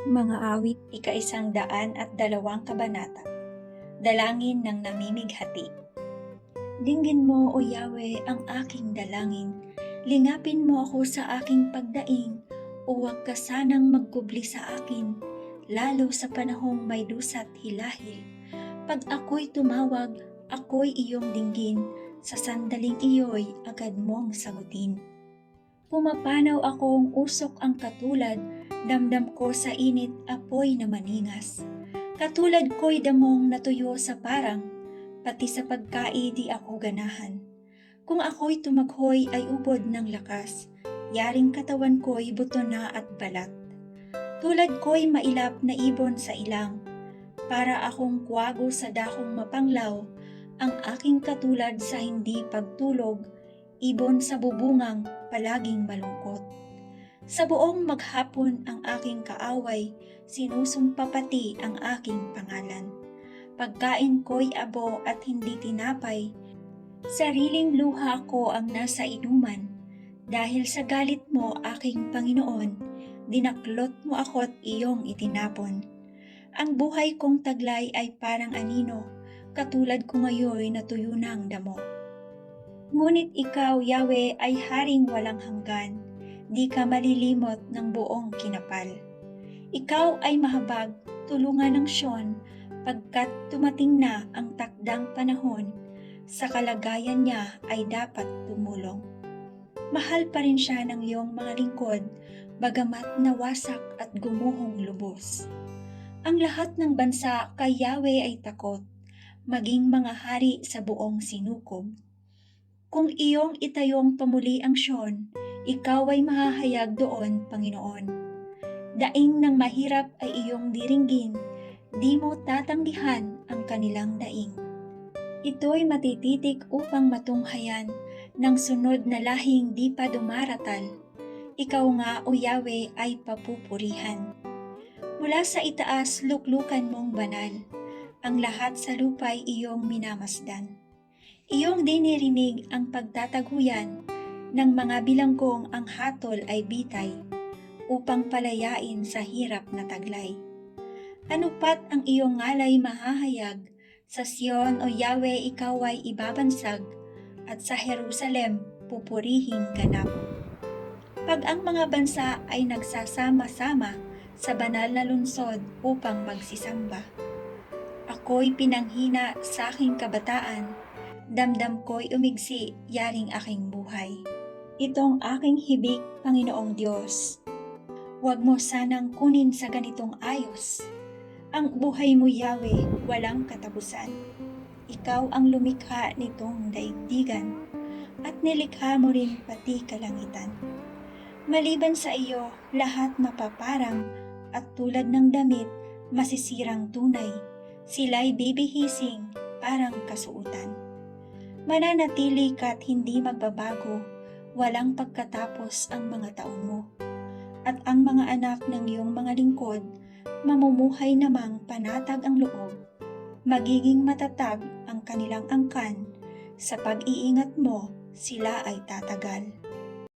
Mga awit, ika-102 kabanata. Dalangin ng namimighati. Dinggin mo, O Yahweh, ang aking dalangin. Lingapin mo ako sa aking pagdaing, o huwag ka sanang magkubli sa akin, lalo sa panahong may dusa't hilahil. Pag ako'y tumawag, ako'y iyong dinggin, sa sandaling iyo'y agad mong sagutin. Pumapanaw akong usok ang katulad, damdam ko sa init apoy na maningas. Katulad ko'y damong natuyo sa parang, pati sa pagkai di ako ganahan. Kung ako'y tumaghoy ay ubod ng lakas, yaring katawan ko'y buto na at balat. Tulad ko'y mailap na ibon sa ilang, para akong kuwago sa dakong mapanglaw, ang aking katulad sa hindi pagtulog, ibon sa bubungang palaging malungkot. Sa buong maghapon ang aking kaaway, sinusumpa pati ang aking pangalan. Pagkain ko'y abo at hindi tinapay, sariling luha ko ang nasa inuman. Dahil sa galit mo, aking Panginoon, dinaklot mo ako't iyong itinapon. Ang buhay kong taglay ay parang anino, katulad ko ngayon natuyo ng damo. Ngunit ikaw, Yahweh, ay haring walang hanggan, di ka malilimot ng buong kinapal. Ikaw ay mahabag, tulungan ng Siyon, pagkat tumating na ang takdang panahon, sa kalagayan niya ay dapat tumulong. Mahal pa rin siya ng iyong mga lingkod, bagamat nawasak at gumuhong lubos. Ang lahat ng bansa kay Yahweh ay takot, maging mga hari sa buong sinukob. Kung iyong itayong pamuli ang Siyon, ikaw ay mahahayag doon, Panginoon. Daing ng mahirap ay iyong diringgin, di mo tatanggihan ang kanilang daing. Ito'y matititik upang matunghayan ng sunod na lahing di pa dumaratal. Ikaw nga, O Yahweh, ay papupurihan. Mula sa itaas, luklukan mong banal, ang lahat sa lupa'y iyong minamasdan. Iyong dinirinig ang pagtataguyan ng mga bilanggong, ang hatol ay bitay, upang palayain sa hirap na taglay. Ano pat ang iyong ngalay mahahayag, sa Sion, O Yahweh, ikaw ay ibabansag, at sa Jerusalem pupurihing ganap. Pag ang mga bansa ay nagsasama-sama sa banal na lungsod upang magsisamba, ako'y pinanghina sa aking kabataan, damdam ko'y umigsi, yaring aking buhay. Itong aking hibik, Panginoong Diyos. Huwag mo sanang kunin sa ganitong ayos. Ang buhay mo, Yahweh, walang katapusan. Ikaw ang lumikha nitong daigdigan, at nilikha mo rin pati kalangitan. Maliban sa iyo, lahat mapaparang, at tulad ng damit, masisirang tunay. Sila'y bibihising, parang kasuutan. Mananatili ka't hindi magbabago, walang pagkatapos ang mga taon mo. At ang mga anak ng iyong mga lingkod, mamumuhay namang panatag ang loob. Magiging matatag ang kanilang angkan, sa pag-iingat mo sila ay tatagal.